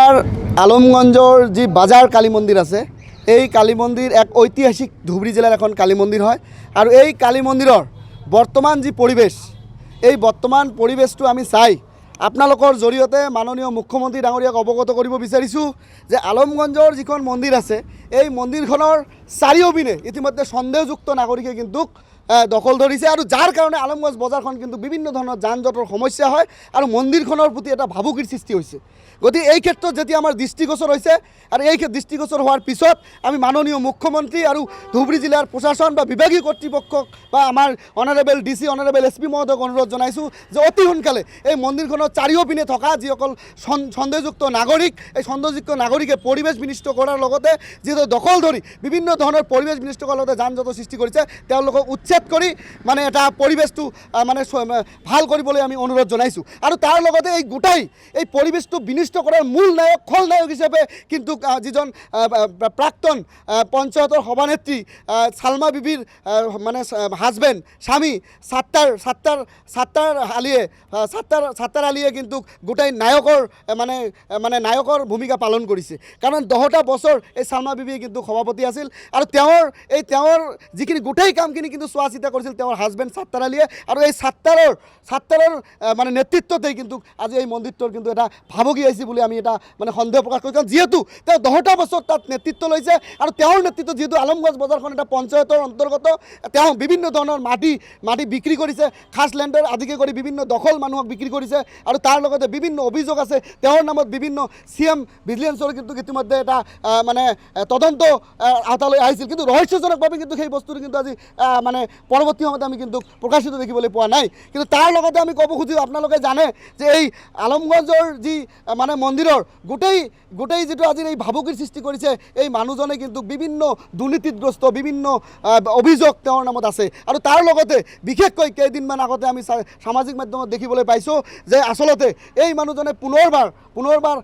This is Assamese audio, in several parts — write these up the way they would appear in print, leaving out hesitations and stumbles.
আমাৰ আলমগঞ্জৰ যি বাজাৰ কালী মন্দিৰ আছে, এই কালী মন্দিৰ এক ঐতিহাসিক ধুবুৰী জিলাৰ এখন কালী মন্দিৰ হয়। আৰু এই কালী মন্দিৰৰ বৰ্তমান যি পৰিৱেশ, এই বৰ্তমান পৰিৱেশটো আমি চাই আপোনালোকৰ জৰিয়তে মাননীয় মুখ্যমন্ত্ৰী ডাঙৰীয়াক অৱগত কৰিব বিচাৰিছোঁ যে আলমগঞ্জৰ যিখন মন্দিৰ আছে, এই মন্দিৰখনৰ চাৰিওপিনে ইতিমধ্যে সন্দেহযুক্ত নাগৰিকে কিন্তু দখল ধৰিছে আৰু যাৰ কাৰণে আলমগঞ্জ বজাৰখন কিন্তু বিভিন্ন ধৰণৰ যান জঁটৰ সমস্যা হয় আৰু মন্দিৰখনৰ প্ৰতি এটা ভাবুকিৰ সৃষ্টি হৈছে। গতিকে এই ক্ষেত্ৰত যেতিয়া আমাৰ দৃষ্টিগোচৰ হৈছে আৰু এই দৃষ্টিগোচৰ হোৱাৰ পিছত আমি মাননীয় মুখ্যমন্ত্ৰী আৰু ধুবুৰী জিলাৰ প্ৰশাসন বা বিভাগীয় কৰ্তৃপক্ষক বা আমাৰ অনাৰেবল DC অনাৰেবল SP মহোদয়ক অনুৰোধ জনাইছোঁ যে অতি সোনকালে এই মন্দিৰখনৰ চাৰিওপিনে থকা যিসকল সন্দেহযুক্ত নাগৰিক, এই সন্দেহযুক্ত নাগৰিকে পৰিৱেশ বিনিষ্ট কৰাৰ লগতে যিহেতু দখল ধৰি বিভিন্ন ধৰণৰ পৰিৱেশ বিনিষ্ট কৰাৰ লগতে যান জঁটৰ সৃষ্টি কৰিছে, তেওঁলোকক উচ্ছেদ কৰি মানে এটা পৰিৱেশটো মানে ভাল কৰিবলৈ আমি অনুৰোধ জনাইছোঁ। আৰু তাৰ লগতে এই গোটাই এই পৰিৱেশটো বিনিষ্ট কৰাৰ মূল নায়ক খলনায়ক হিচাপে কিন্তু যিজন প্ৰাক্তন পঞ্চায়তৰ সভানেত্ৰী চালমা বিবিৰ মানে হাজবেণ্ড স্বামী সাত্তাৰ আলীয়ে কিন্তু গোটাই নায়কৰ মানে নায়কৰ ভূমিকা পালন কৰিছে। কাৰণ 10টা বছৰ এই চালমা বিবিয়ে কিন্তু সভাপতি আছিল আৰু তেওঁৰ যিখিনি গোটেই কামখিনি কিন্তু চোৱা চিতা কৰিছিল তেওঁৰ হাজবেণ্ড সাত্তাৰ আলীয়ে। আৰু এই সাত্তাৰৰ মানে নেতৃত্বতেই কিন্তু আজি এই মন্দিৰটোৰ কিন্তু এটা ভাবুকি আহিছে বুলি আমি এটা মানে সন্দেহ প্ৰকাশ কৰিছোঁ। কাৰণ যিহেতু তেওঁ 10টা বছৰ তাত নেতৃত্ব লৈছে আৰু তেওঁৰ নেতৃত্বত যিহেতু আলমগঞ্জ বজাৰখন এটা পঞ্চায়তৰ অন্তৰ্গত, তেওঁ বিভিন্ন ধৰণৰ মাটি বিক্ৰী কৰিছে, খাছ লেণ্ডৰ আদিকে কৰি বিভিন্ন দখল মানুহক বিক্ৰী কৰিছে আৰু তাৰ লগতে বিভিন্ন অভিযোগ আছে তেওঁৰ নামত। বিভিন্ন CM ভিজিলেন্সৰ কিন্তু ইতিমধ্যে এটা মানে তদন্ত আওতালৈ আহিছিল, কিন্তু ৰহস্যজনকভাৱে কিন্তু সেই বস্তুটো কিন্তু আজি মানে পৰৱৰ্তী সময়ত আমি কিন্তু প্ৰকাশিত দেখিবলৈ পোৱা নাই। কিন্তু তাৰ লগতে আমি ক'ব খুজিছোঁ, আপোনালোকে জানে যে এই আলমগঞ্জৰ যি মানে মন্দিৰৰ গোটেই যিটো আজিৰ এই ভাবুকিৰ সৃষ্টি কৰিছে, এই মানুহজনে কিন্তু বিভিন্ন দুৰ্নীতিগ্ৰস্ত বিভিন্ন অভিযোগ তেওঁৰ নামত আছে। আৰু তাৰ লগতে বিশেষকৈ কেইদিনমান আগতে আমি সামাজিক মাধ্যমত দেখিবলৈ পাইছোঁ যে আচলতে এই মানুহজনে পুনৰবাৰ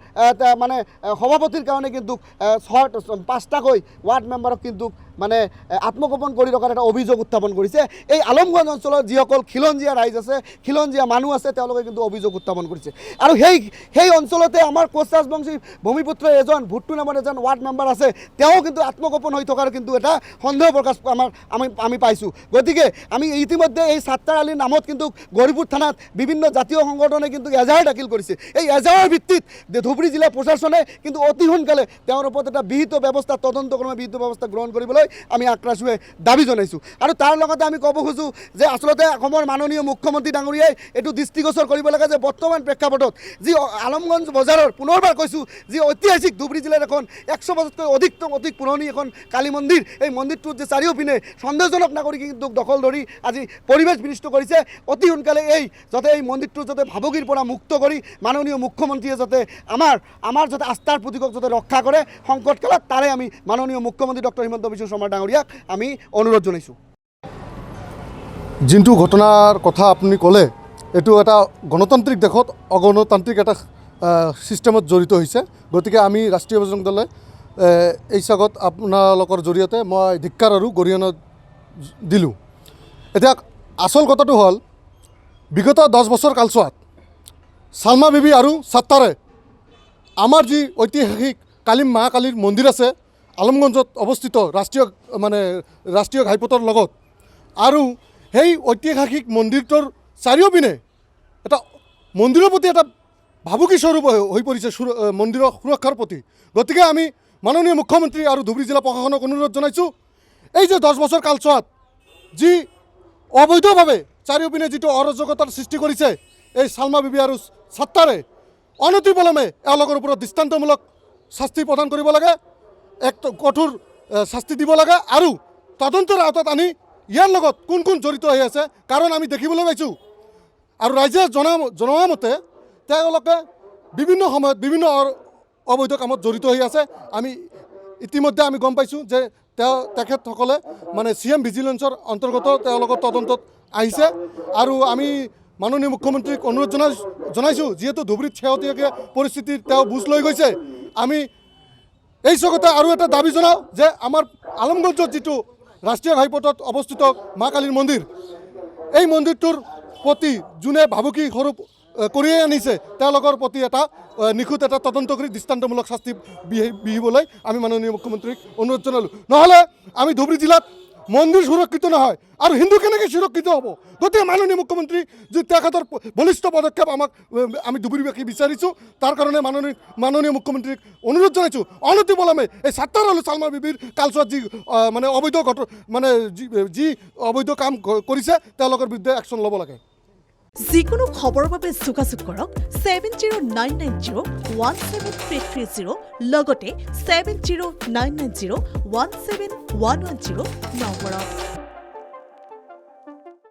মানে সভাপতিৰ কাৰণে কিন্তু 5টাকৈ ৱাৰ্ড মেম্বাৰক কিন্তু মানে আত্মগোপন কৰি ৰখাৰ এটা অভিযোগ উত্থাপন কৰিছে। এই আলমগঞ্জ অঞ্চলত যিসকল খিলঞ্জীয়া ৰাইজ আছে, খিলঞ্জীয়া মানুহ আছে, তেওঁলোকে কিন্তু অভিযোগ উত্থাপন কৰিছে। আৰু সেই অঞ্চলতে আমাৰ কোচ ৰাজবংশী ভূমিপুত্ৰ এজন ভুট্টু নামৰ এজন ৱাৰ্ড মেম্বাৰ আছে, তেওঁ কিন্তু আত্মগোপন হৈ থকাৰ কিন্তু এটা সন্দেহ প্ৰকাশ আমি পাইছোঁ। গতিকে আমি ইতিমধ্যে এই সাত্তাৰ আলীৰ নামত কিন্তু গৌৰীপুৰ থানাত বিভিন্ন জাতীয় সংগঠনে কিন্তু এজাহাৰ দাখিল কৰিছে। এই এজাহাৰৰ ভিত্তিত ধুবুৰী জিলা প্ৰশাসনে কিন্তু অতি সোনকালে তেওঁৰ ওপৰত এটা বিহিত ব্যৱস্থা তদন্তক্ৰমে বিহিত ব্যৱস্থা গ্ৰহণ কৰিবলৈ আমি আক্ৰাসুৱে দাবী জনাইছোঁ। আৰু তাৰ লগতে আমি ক'ব খোজোঁ যে আচলতে অসমৰ মাননীয় মুখ্যমন্ত্ৰী ডাঙৰীয়াই এইটো দৃষ্টিগোচৰ কৰিব লাগে যে বৰ্তমান প্ৰেক্ষাপটত যি আলমগঞ্জ বজাৰৰ পুনৰবাৰ কৈছোঁ যি ঐতিহাসিক ধুবুৰী জিলাৰ এখন 100 বছৰতকৈ অধিক পুৰণি এখন কালী মন্দিৰ, এই মন্দিৰটোত যে চাৰিওপিনে সন্দেহজনক নাগৰিকে কিন্তু দখল ধৰি আজি পৰিৱেশ বিনিষ্ট কৰিছে, অতি সোনকালে যাতে এই মন্দিৰটো যাতে ভাবুকিৰ পৰা মুক্ত কৰি মাননীয় মুখ্যমন্ত্ৰীয়ে যাতে আমাৰ যাতে আস্থাৰ প্ৰতীকক যাতে ৰক্ষা কৰে সংকটকালত, তাৰে আমি মাননীয় মুখ্যমন্ত্ৰী ডক্টৰ হিমন্ত বিশ্ব শৰ্মা ডাঙৰীয়াক আমি অনুৰোধ জনাইছোঁ। যোনটো ঘটনাৰ কথা আপুনি ক'লে, এইটো এটা গণতান্ত্ৰিক দেশত অগণতান্ত্ৰিক এটা ছিষ্টেমত জড়িত হৈছে। গতিকে আমি ৰাষ্ট্ৰীয় বজৰং দলে এই চাগত আপোনালোকৰ জৰিয়তে মই ধিক্কাৰ আৰু গৰিহণা দিলোঁ। এতিয়া আচল কথাটো হ'ল, বিগত 10 বছৰ কালচোৱাত চালমা বিবি আৰু সাত্তাৰে আমাৰ যি ঐতিহাসিক মা কালীৰ মন্দিৰ আছে আলমগঞ্জত অৱস্থিত ৰাষ্ট্ৰীয় ঘাইপথৰ লগত, আৰু সেই ঐতিহাসিক মন্দিৰটোৰ চাৰিওপিনে এটা মন্দিৰৰ প্ৰতি এটা ভাবুকি স্বৰূপ হৈ পৰিছে মন্দিৰৰ সুৰক্ষাৰ প্ৰতি। গতিকে আমি মাননীয় মুখ্যমন্ত্ৰী আৰু ধুবুৰী জিলা প্ৰশাসনক অনুৰোধ জনাইছোঁ, এই যে 10 বছৰ কালচোৱাত যি অবৈধভাৱে চাৰিওপিনে যিটো অৰাজকতাৰ সৃষ্টি কৰিছে এই চালমা বিবি আৰু সাত্তাৰে, অনতিপলমে এওঁলোকৰ ওপৰত দৃষ্টান্তমূলক শাস্তি প্ৰদান কৰিব লাগে, এক কঠোৰ শাস্তি দিব লাগে আৰু তদন্তৰ আওতাত আনি ইয়াৰ লগত কোন জড়িত হৈ আছে, কাৰণ আমি দেখিবলৈ পাইছোঁ আৰু ৰাইজে জনোৱা মতে তেওঁলোকে বিভিন্ন সময়ত বিভিন্ন অবৈধ কামত জড়িত হৈ আছে। আমি ইতিমধ্যে আমি গম পাইছোঁ যে তেখেতসকলে মানে CM ভিজিলেন্সৰ অন্তৰ্গত তেওঁলোকৰ তদন্তত আহিছে। আৰু আমি মাননীয় মুখ্যমন্ত্ৰীক অনুৰোধ জনাইছোঁ, যিহেতু ধুবুৰীত শেহতীয়াকৈ পৰিস্থিতিৰ তেওঁ বুজ লৈ গৈছে, আমি এই চকতে আৰু এটা দাবী জনাওঁ যে আমাৰ আলমগঞ্জত যিটো ৰাষ্ট্ৰীয় ঘাইপথত অৱস্থিত মা কালীৰ মন্দিৰ, এই মন্দিৰটোৰ প্ৰতি যোনে ভাবুকি স্বৰূপ কঢ়িয়াই আনিছে তেওঁলোকৰ প্ৰতি এটা নিখুঁত এটা তদন্ত কৰি দৃষ্টান্তমূলক শাস্তি বিহিবলৈ আমি মাননীয় মুখ্যমন্ত্ৰীক অনুৰোধ জনালোঁ। নহ'লে আমি ধুবুৰী জিলাত মন্দিৰ সুৰক্ষিত নহয় আৰু হিন্দু কেনেকৈ সুৰক্ষিত হ'ব? গতিকে মাননীয় মুখ্যমন্ত্ৰী যি তেখেতৰ বলিষ্ঠ পদক্ষেপ আমাক আমি ধুবুৰীবাসী বিচাৰিছোঁ, তাৰ কাৰণে মাননীয় মুখ্যমন্ত্ৰীক অনুৰোধ জনাইছোঁ অনতিপলমে এই ছাত্তাৰ আলু চালমা বিবিৰ কালচোৱাত যি মানে অবৈধ মানে যি অবৈধ কাম কৰিছে তেওঁলোকৰ বিৰুদ্ধে একশ্যন ল'ব লাগে। যিকোনো খবৰৰ বাবে যোগাযোগ কৰক 7099017330 লগতে 7099017110 নম্বৰত।